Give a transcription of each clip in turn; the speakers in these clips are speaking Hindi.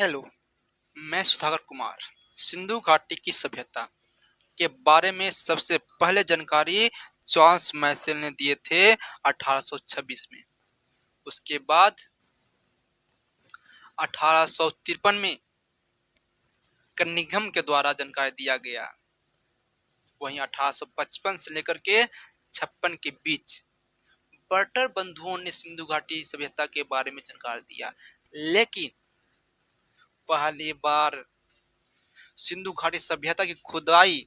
हेलो, मैं सुधाकर कुमार। सिंधु घाटी की सभ्यता के बारे में सबसे पहले जानकारी चार्ल्स मैसेल ने दिए थे 1826 में। उसके बाद 1853 में कनिंघम के द्वारा जानकारी दिया गया। वहीं 1855 से लेकर के 56 के बीच बर्टर बंधुओं ने सिंधु घाटी सभ्यता के बारे में जानकारी दिया, लेकिन पहली बार सिंधु घाटी सभ्यता की खुदाई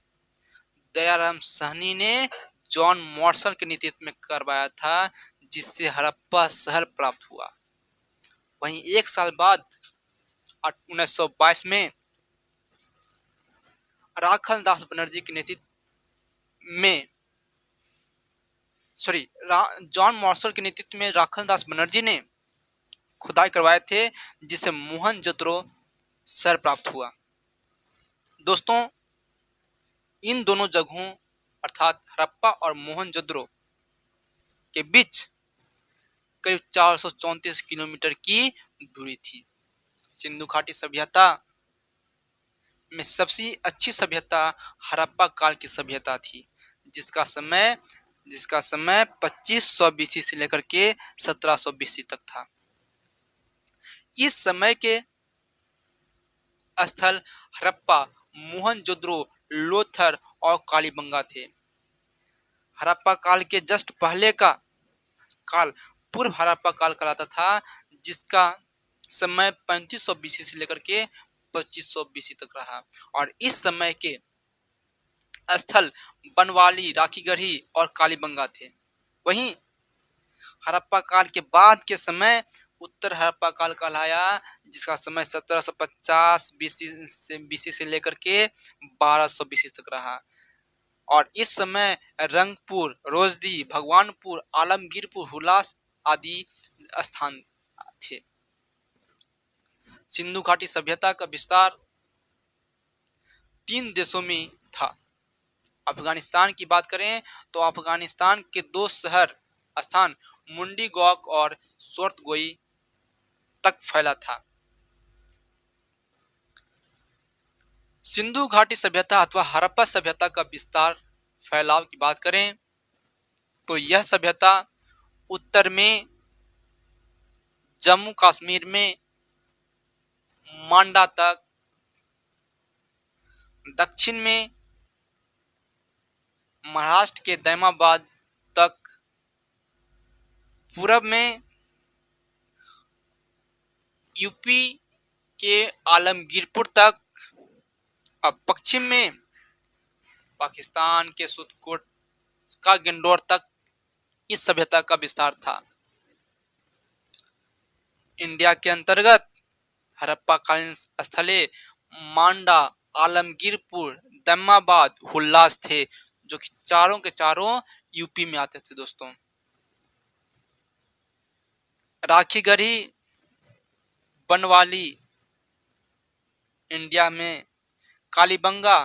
दयाराम साहनी ने जॉन मॉर्सल के नेतृत्व में करवाया था, जिससे हड़प्पा शहर प्राप्त हुआ। वहीं एक साल बाद 1922 में राखल दास बनर्जी के नेतृत्व में जॉन मॉर्सल के नेतृत्व में राखल दास बनर्जी ने खुदाई करवाए थे, जिससे मोहनजोदड़ो शहर प्राप्त हुआ। दोस्तों, इन दोनों जगहों अर्थात हड़प्पा और मोहनजोदड़ो के बीच करीब 434 किलोमीटर की दूरी थी। सिंधु घाटी सभ्यता में सबसे अच्छी सभ्यता हड़प्पा काल की सभ्यता थी, जिसका समय 2500 बीसी से लेकर के 1700 बीसी तक था। इस समय के स्थल हड़प्पा, मोहनजोदड़ो, लोथर और कालीबंगा थे। हड़प्पा काल के जस्ट पहले का काल पूर्व हड़प्पा काल कहलाता था, जिसका समय 3500 बीसी से लेकर के 2500 बीसी तक रहा। और इस समय के स्थल बनवाली, राखीगढ़ी और कालीबंगा थे। वहीं हड़प्पा काल के बाद के समय उत्तर हड़प्पा काल कहलाया, जिसका समय 1750 बीसी से लेकर के 1200 बीसी तक रहा। और इस समय रंगपुर, रोजदी, भगवानपुर, आलमगीरपुर, हुलास आदि स्थान थे। सिंधु घाटी सभ्यता का विस्तार 3 देशों में था। अफगानिस्तान की बात करें तो अफगानिस्तान के 2 शहर स्थान मुंडीगौक और सोर्तगोई तक फैला था। सिंधु घाटी सभ्यता अथवा हड़प्पा सभ्यता का विस्तार फैलाव की बात करें तो यह सभ्यता उत्तर में जम्मू कश्मीर में मांडा तक, दक्षिण में महाराष्ट्र के दैमाबाद तक, पूरब में यूपी के आलमगीरपुर तक और पश्चिम में पाकिस्तान के सुरकोट का गंडौर तक इस सभ्यता का विस्तार था। इंडिया के अंतर्गत हड़प्पा कालीन स्थले मांडा, आलमगीरपुर, दैमाबाद, हुल्लास थे, जो कि चारों के चारों यूपी में आते थे। दोस्तों, राखीगढ़ी, बनवाली इंडिया में, कालीबंगा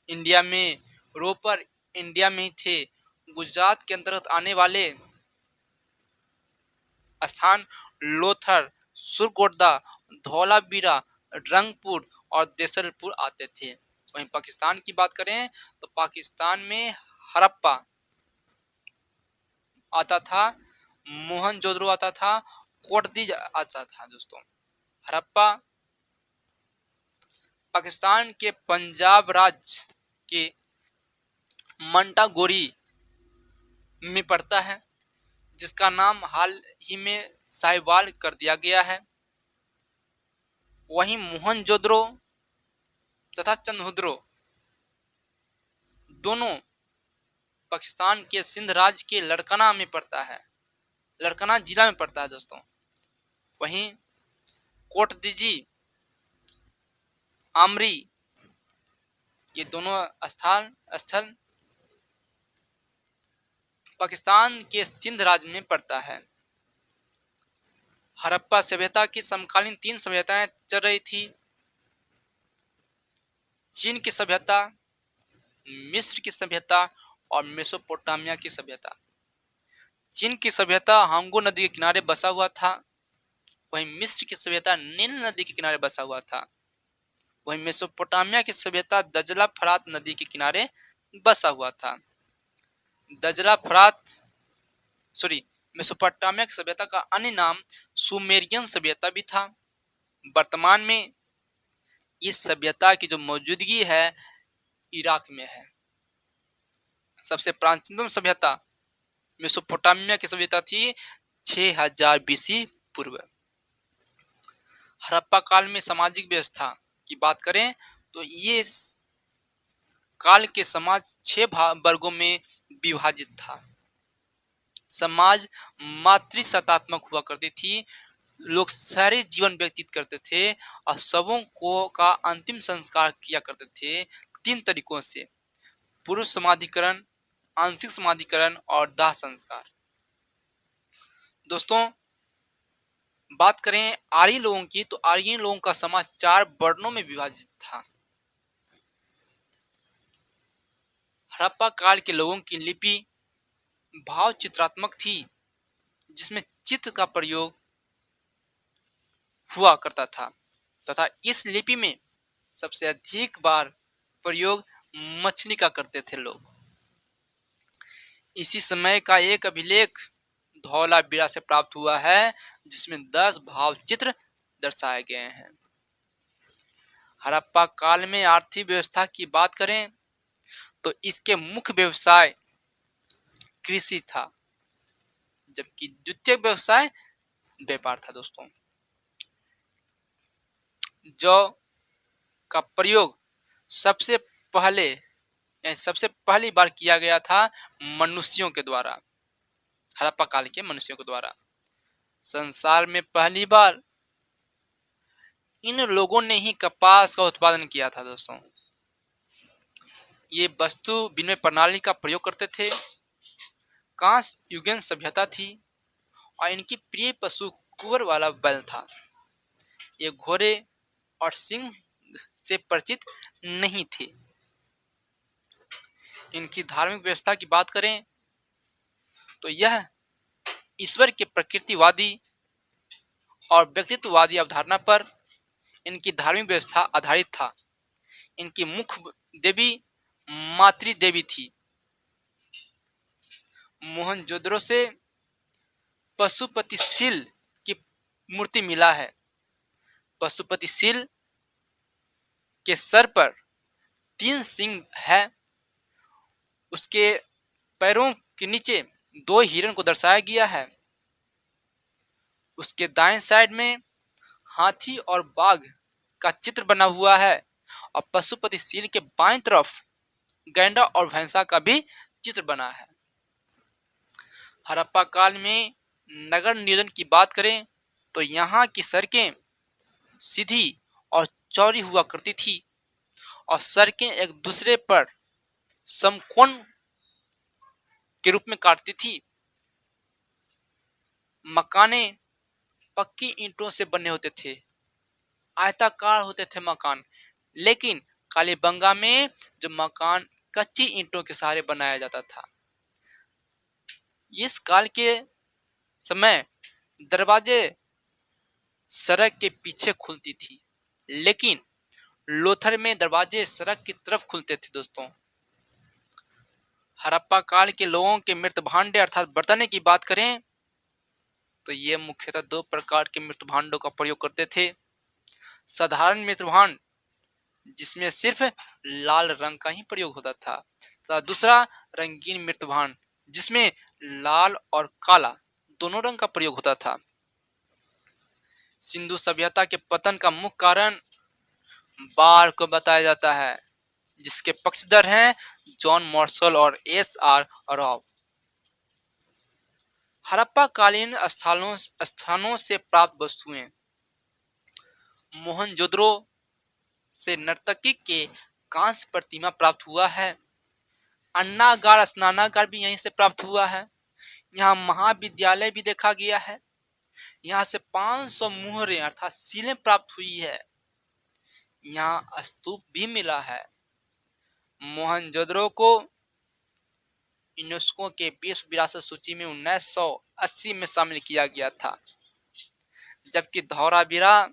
इंडिया में, रोपर इंडिया में थे। गुजरात के अंतर्गत आने वाले स्थान लोथर, सुरकोटदा, धौलावीरा, रंगपुर और देसलपुर आते थे। वहीं पाकिस्तान की बात करें तो पाकिस्तान में हड़प्पा आता था, मोहनजोदड़ो आता था, कोटदी आता था। दोस्तों, हड़प्पा पाकिस्तान के पंजाब राज्य के मंटागोरी में पड़ता है, जिसका नाम हाल ही में साहिवाल कर दिया गया है। वहीं मोहनजोदड़ो तथा चंदहुद्रो दोनों पाकिस्तान के सिंध राज्य के लड़कना में पड़ता है, लड़कना जिला में पड़ता है। दोस्तों, वहीं कोटदीजी, आमरी, ये दोनों स्थल पाकिस्तान के सिंध राज्य में पड़ता है। हड़प्पा सभ्यता की समकालीन 3 सभ्यताएं चल रही थी। चीन की सभ्यता, मिस्र की सभ्यता और मेसोपोटामिया की सभ्यता। चीन की सभ्यता हांगू नदी के किनारे बसा हुआ था। वहीं मिस्र की सभ्यता नील नदी के किनारे बसा हुआ था। वहीं मेसोपोटामिया की सभ्यता दजला फरात नदी के किनारे बसा हुआ था। दजला फरात सॉरी मेसोपोटामिया की सभ्यता का अन्य नाम सुमेरियन सभ्यता भी था। वर्तमान में इस सभ्यता की जो मौजूदगी है इराक में है। सबसे प्राचीनतम सभ्यता मेसोपोटामिया की सभ्यता थी 6000 बीसी पूर्व। हड़प्पा काल में सामाजिक व्यवस्था की बात करें तो ये काल के समाज 6 वर्गों में विभाजित था। समाज मातृसत्तात्मक हुआ करती थी। लोग सारे जीवन व्यतीत करते थे और शवों को का अंतिम संस्कार किया करते थे 3 तरीकों से: पूर्व समाधिकरण, आंशिक समाधिकरण और दाह संस्कार। दोस्तों, बात करें आर्य लोगों की तो आर्य लोगों का समाज 4 वर्णों में विभाजित था। हड़प्पा काल के लोगों की लिपि भाव चित्रात्मक थी, जिसमें चित्र का प्रयोग हुआ करता था तथा इस लिपि में सबसे अधिक बार प्रयोग मछली का करते थे लोग। इसी समय का एक अभिलेख धौलावीरा से प्राप्त हुआ है, जिसमें 10 भाव चित्र दर्शाए गए हैं। हड़प्पा काल में आर्थिक व्यवस्था की बात करें तो इसके मुख्य व्यवसाय कृषि था, जबकि द्वितीय व्यवसाय व्यापार था। दोस्तों, जौ का प्रयोग सबसे पहली बार किया गया था मनुष्यों के द्वारा, हड़प्पा काल के मनुष्यों के द्वारा। संसार में पहली बार इन लोगों ने ही कपास का उत्पादन किया था। दोस्तों, ये वस्तु विनिमय प्रणाली का प्रयोग करते थे। कांस्य युगीन सभ्यता थी और इनकी प्रिय पशु कुंवर वाला बैल था। ये घोड़े और सिंह से परिचित नहीं थे। इनकी धार्मिक व्यवस्था की बात करें तो यह ईश्वर के प्रकृतिवादी और व्यक्तित्ववादी अवधारणा पर इनकी धार्मिक व्यवस्था आधारित था। इनकी मुख्य देवी मातृ देवी थी। मोहनजोदड़ो से पशुपतिशील की मूर्ति मिला है। पशुपतिशील के सर पर 3 सिंह है। उसके पैरों के नीचे 2 हिरण को दर्शाया गया है। उसके दाएं साइड में हाथी और बाघ का चित्र बना हुआ है और पशुपतिशील के बाएं तरफ गैंडा और भैंसा का भी चित्र बना है। हड़प्पा काल में नगर नियोजन की बात करें तो यहाँ की सड़कें सीधी और चौड़ी हुआ करती थी और सड़कें एक दूसरे पर समकोण के रूप में काटती थी। मकाने पक्की ईंटों से बने होते थे, आयताकार होते थे मकान। लेकिन कालीबंगा में जो मकान कच्ची ईंटों के सहारे बनाया जाता था। इस काल के समय दरवाजे सड़क के पीछे खुलती थी, लेकिन लोथर में दरवाजे सड़क की तरफ खुलते थे। दोस्तों, हड़प्पा काल के लोगों के मृत भांडे अर्थात बर्तने की बात करें तो ये मुख्यतः 2 प्रकार के मृत भांडों का प्रयोग करते थे। साधारण मृत भांड, जिसमें सिर्फ लाल रंग का ही प्रयोग होता था, तथा दूसरा रंगीन मृत भांड, जिसमें लाल और काला दोनों रंग का प्रयोग होता था। सिंधु सभ्यता के पतन का मुख्य कारण बाढ़ को बताया जाता है, जिसके पक्षधर हैं जॉन मार्शल और एस.आर. राव। हड़प्पा कालीन स्थानों से प्राप्त वस्तुएं मोहनजोदड़ो से नर्तकी के कांस्य प्रतिमा प्राप्त हुआ है। अन्नागार स्नानागार भी यहीं से प्राप्त हुआ है। यहाँ महाविद्यालय भी देखा गया है। यहाँ से 500 मुहरें अर्थात सीलें प्राप्त हुई है। यहाँ स्तूप भी मिला है। मोहनजोदड़ो को यूनेस्को के विश्व विरासत सूची में 1980 में शामिल किया गया था, जबकि धौलावीरा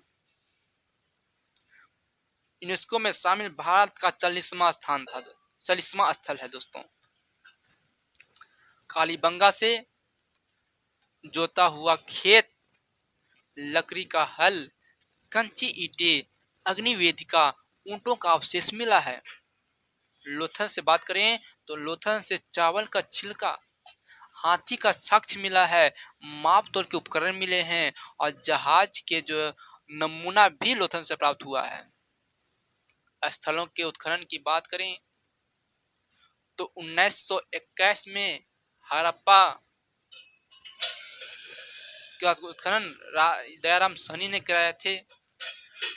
यूनेस्को में शामिल भारत का 40वां स्थल है दोस्तों। कालीबंगा से जोता हुआ खेत, लकड़ी का हल, कंची ईंटें, अग्निवेदिका, ऊंटों का अवशेष मिला है। लोथल से बात करें तो लोथल से चावल का छिलका, हाथी का साक्ष्य मिला है, माप तोल के उपकरण मिले हैं और जहाज के जो नमूना भी लोथल से प्राप्त हुआ है। स्थलों के उत्खनन की बात करें तो 1921 में हड़प्पा के उत्खनन दयाराम सहनी ने कराए थे।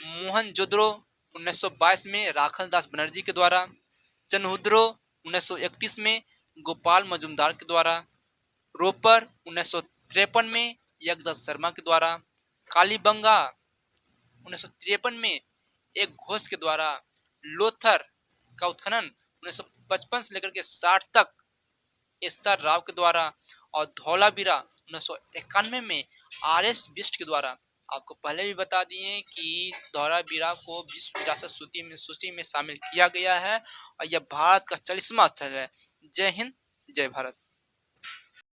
मोहनजोदड़ो 1922 में राखलदास बनर्जी के द्वारा, चन्हुद्रो 1931 में गोपाल मजुमदार के द्वारा, रोपर 1953 में यज्ञदत्त शर्मा के द्वारा, कालीबंगा 1953 में एक घोष के द्वारा, लोथर का उत्खनन 1955 से लेकर के 60 तक एस.आर. राव के द्वारा और धौलावीरा 1991 में आर.एस. बिष्ट के द्वारा। आपको पहले भी बता दिए कि धौलावीरा को विश्व विरासत सूची में शामिल किया गया है और यह भारत का 40वां स्थल है। जय हिंद, जय भारत।